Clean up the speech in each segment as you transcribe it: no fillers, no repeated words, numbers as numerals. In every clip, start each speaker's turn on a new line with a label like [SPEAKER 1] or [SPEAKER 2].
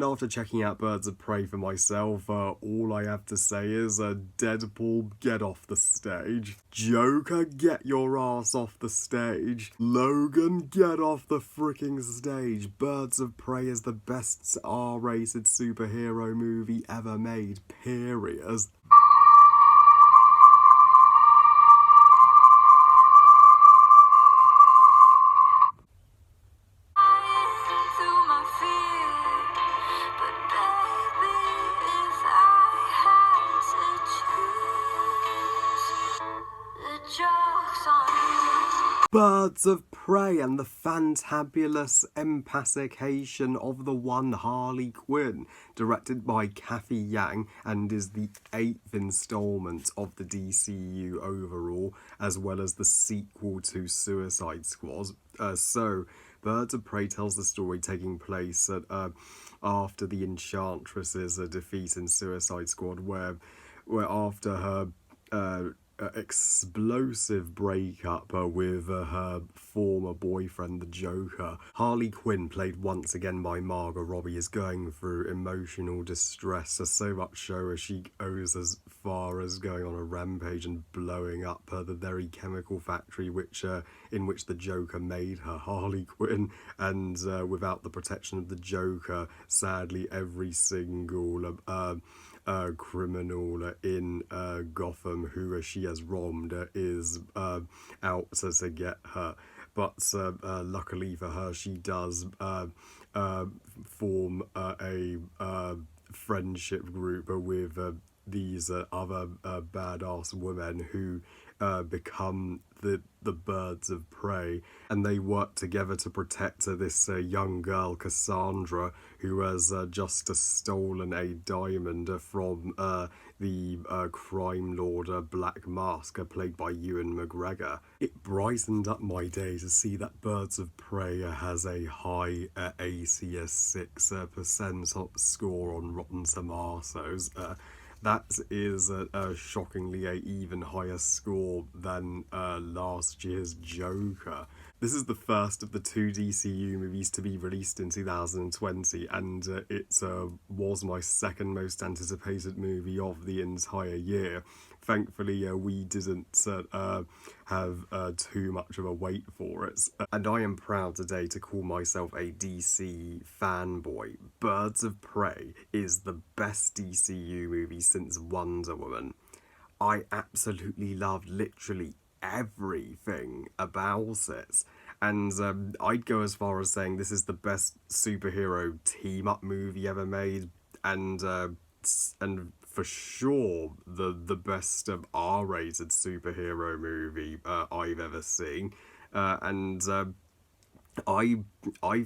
[SPEAKER 1] And after checking out Birds of Prey for myself, all I have to say is, Deadpool, get off the stage. Joker, get your ass off the stage. Logan, get off the freaking stage. Birds of Prey is the best R-rated superhero movie ever made, period. Birds of Prey and the fantabulous empacication of the one Harley Quinn, directed by Kathy Yang, and is the 8th installment of the DCEU overall, as well as the sequel to Suicide Squad. So, Birds of Prey tells the story taking place after the Enchantress's defeat in Suicide Squad, where after her explosive breakup with her former boyfriend, the Joker, Harley Quinn, played once again by Margot Robbie, is going through emotional distress, so much so as she goes as far as going on a rampage and blowing up the very chemical factory in which the Joker made her, Harley Quinn. And without the protection of the Joker, sadly every single criminal in Gotham who she has wronged is out to get her. But luckily for her, she does form a friendship group with these other badass women who become the Birds of Prey, and they work together to protect this young girl, Cassandra, who has just stolen a diamond from the crime lord Black Mask, played by Ewan McGregor. It brightened up my day to see that Birds of Prey has a high 86% score on Rotten Tomatoes. That is shockingly a even higher score than last year's Joker. This is the first of the 2 DCU movies to be released in 2020, and it was my second most anticipated movie of the entire year. Thankfully, we didn't have too much of a wait for it. And I am proud today to call myself a DC fanboy. Birds of Prey is the best DCU movie since Wonder Woman. I absolutely loved literally everything about it. And I'd go as far as saying this is the best superhero team-up movie ever made, and for sure the best R-rated superhero movie I've ever seen. And I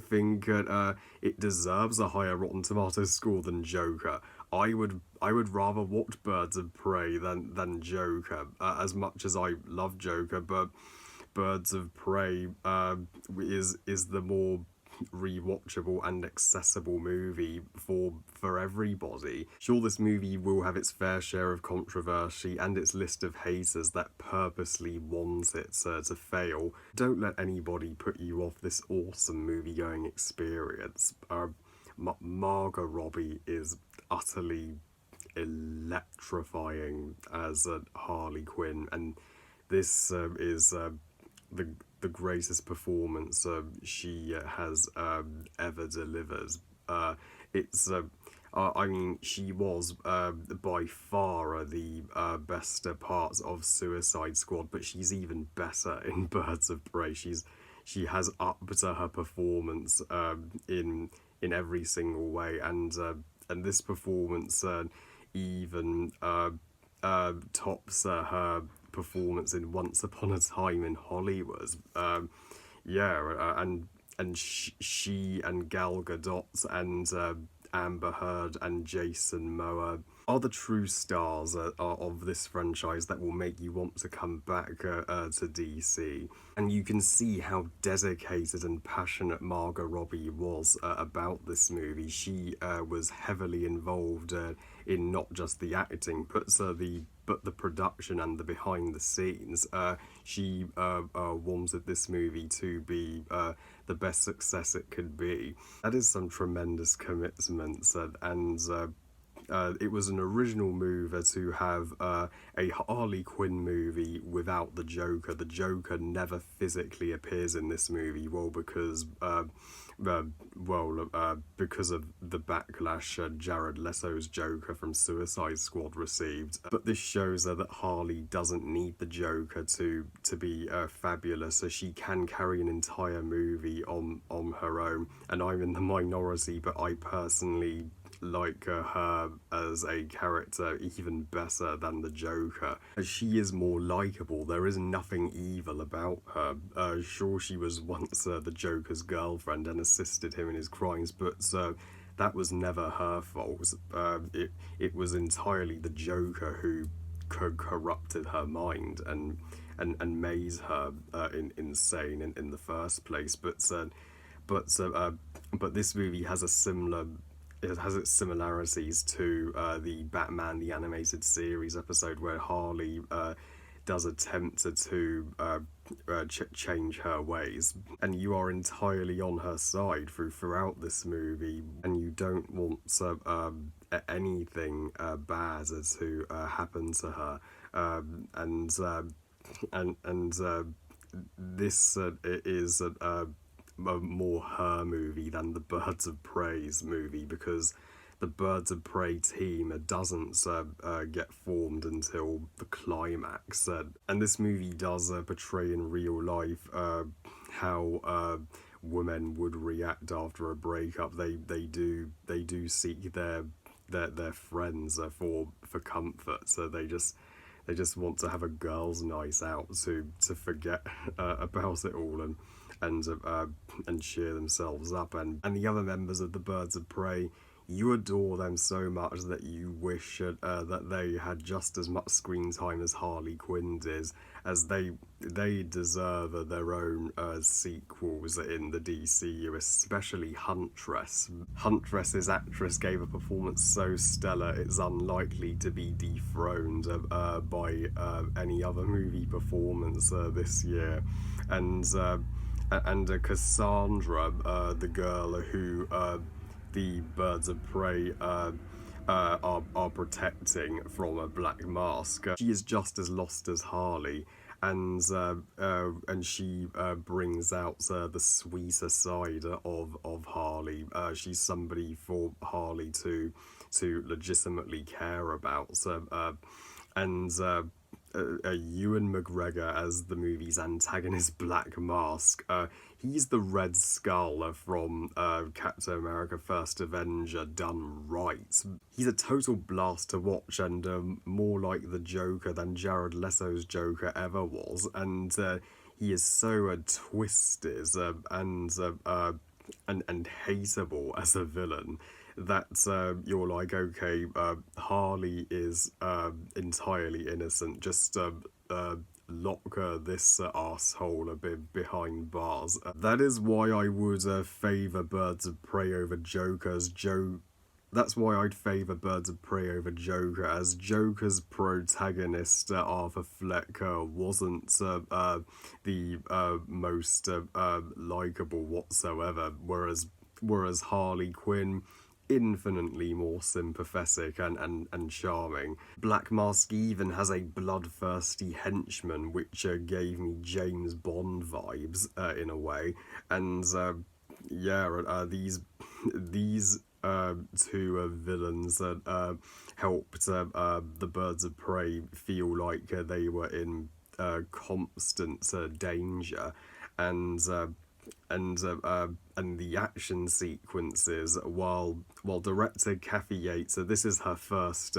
[SPEAKER 1] think it deserves a higher Rotten Tomatoes score than Joker. I would rather watch Birds of Prey than Joker, as much as I love Joker, but Birds of Prey is the more rewatchable and accessible movie for everybody. Sure, this movie will have its fair share of controversy and its list of haters that purposely want it to fail. Don't let anybody put you off this awesome movie-going experience. Margot Robbie is utterly electrifying as Harley Quinn, and this is the greatest performance she has ever delivered. I mean, she was by far the best part of Suicide Squad, but she's even better in Birds of Prey. She has upped her performance in every single way, and this performance even tops her performance in Once Upon a Time in Hollywood. And she and Gal Gadot and Amber Heard and Jason Momoa are the true stars of this franchise that will make you want to come back to DC. And you can see how dedicated and passionate Margot Robbie was about this movie. She was heavily involved in not just the acting, but the production and the behind the scenes. She wanted this movie to be the best success it could be. That is some tremendous commitment, and it was an original move to have a Harley Quinn movie without the Joker. The Joker never physically appears in this movie, uh, because of the backlash Jared Leto's Joker from Suicide Squad received. But this shows that Harley doesn't need the Joker to be fabulous, so she can carry an entire movie on her own. And I'm in the minority, but I personally like her as a character even better than the Joker. She is more likable. There is nothing evil about her. Sure, she was once the Joker's girlfriend and assisted him in his crimes, but that was never her fault. It was entirely the Joker who corrupted her mind and made her insane in the first place. But this movie has a similar, it has its similarities to the Batman the Animated Series episode where Harley does attempt to change her ways, and you are entirely on her side throughout this movie, and you don't want anything bad to happen to her, and this is a more her movie than the Birds of Prey's movie, because the Birds of Prey team doesn't get formed until the climax. And this movie does portray in real life how women would react after a breakup. They do seek their friends for comfort. So they just want to have a girls' night out to forget about it all and cheer themselves up. And the other members of the Birds of Prey, you adore them so much that you wish that they had just as much screen time as Harley Quinn did, as they deserve their own sequels in the DCU, especially Huntress. Huntress's actress gave a performance so stellar it's unlikely to be dethroned by any other movie performance this year. And Cassandra, the girl who the Birds of Prey are protecting from a black mask. She is just as lost as Harley, and she brings out the sweeter side of Harley. She's somebody for Harley to legitimately care about. And Ewan McGregor as the movie's antagonist, Black Mask. He's the Red Skull from Captain America: First Avenger done right. He's a total blast to watch, and more like the Joker than Jared Leto's Joker ever was. And he is so twisted and hateable as a villain that you're like, okay, Harley is entirely innocent. Just lock this asshole a bit behind bars. That is why I would favour Birds of Prey over Joker's That's why I'd favour Birds of Prey over Joker, as Joker's protagonist, Arthur Fleck, wasn't the most likeable whatsoever, whereas Harley Quinn, infinitely more sympathetic and charming. Black Mask even has a bloodthirsty henchman, which gave me James Bond vibes in a way. And these two villains that helped the Birds of Prey feel like they were in constant danger, and the action sequences, while director Kathy Yates, this is her first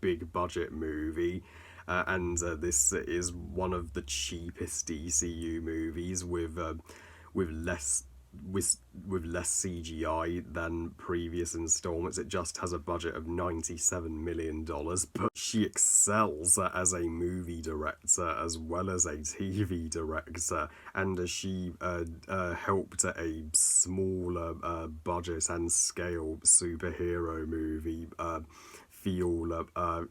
[SPEAKER 1] big budget movie, and this is one of the cheapest DCU movies with less with less CGI than previous installments. It just has a budget of $97 million, but she excels as a movie director as well as a TV director, and she helped a smaller budget and scale superhero movie feel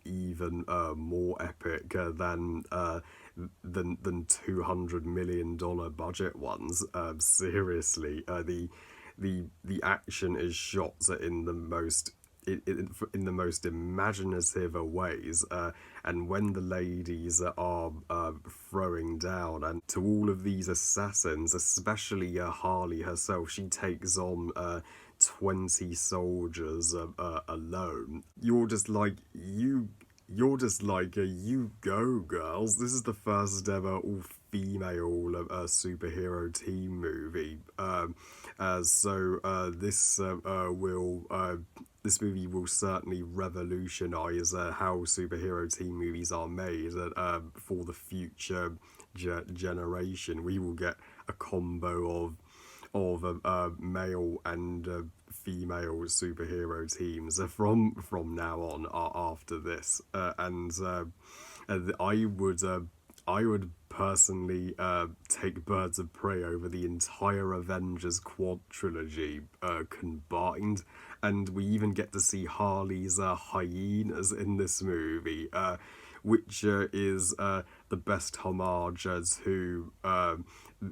[SPEAKER 1] even more epic than $200 million budget ones. Seriously, the action is shot in the most in the most imaginative ways, and when the ladies are throwing down and to all of these assassins, especially Harley herself, she takes on 20 soldiers alone. You go, girls. This is the first ever all-female superhero team movie. This movie will certainly revolutionize how superhero team movies are made for the future generation. We will get a combo of male and female superhero teams from now on after this, and I would personally take Birds of Prey over the entire Avengers quadrilogy combined, and we even get to see Harley's hyenas in this movie, which is the best homage to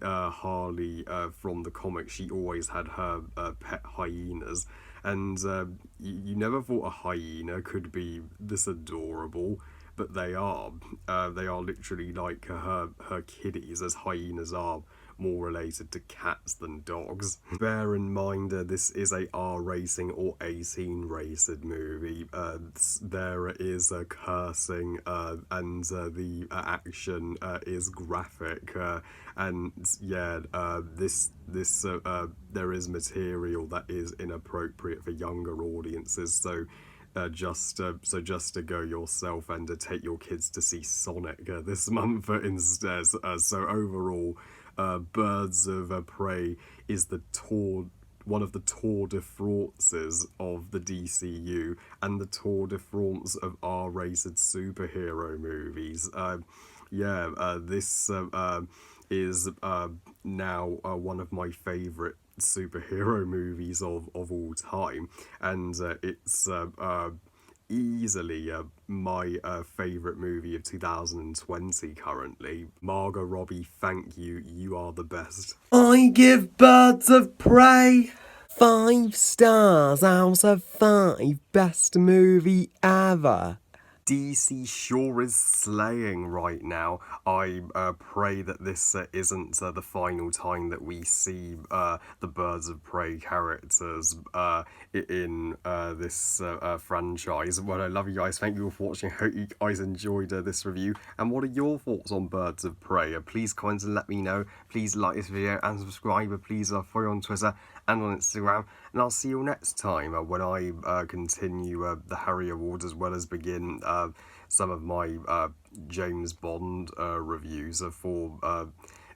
[SPEAKER 1] Harley from the comics. She always had her pet hyenas, and you never thought a hyena could be this adorable, but they are. They are literally like her kitties, as hyenas are more related to cats than dogs. Bear in mind, this is a R-rating or 18-rated movie. There is cursing, and the action is graphic, and yeah, there is material that is inappropriate for younger audiences. So just to go yourself and to take your kids to see Sonic this month instead. So overall, Birds of Prey is one of the tour de france's of the DCU and the tour de France of R-rated superhero movies. This is now one of my favourite superhero movies of all time, and it's easily my favourite movie of 2020 currently. Margot Robbie, thank you, you are the best.
[SPEAKER 2] I give Birds of Prey 5 stars out of 5, best movie ever.
[SPEAKER 1] DC sure is slaying right now. I pray that this isn't the final time that we see the Birds of Prey characters in this franchise. Well, I love you guys. Thank you for watching. I hope you guys enjoyed this review. And what are your thoughts on Birds of Prey? Please comment and let me know. Please like this video and subscribe. Please follow on Twitter and on Instagram. And I'll see you next time when I continue the Harry Awards, as well as begin some of my James Bond reviews for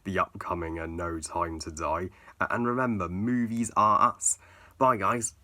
[SPEAKER 1] the upcoming No Time to Die. And remember, movies are us. Bye, guys.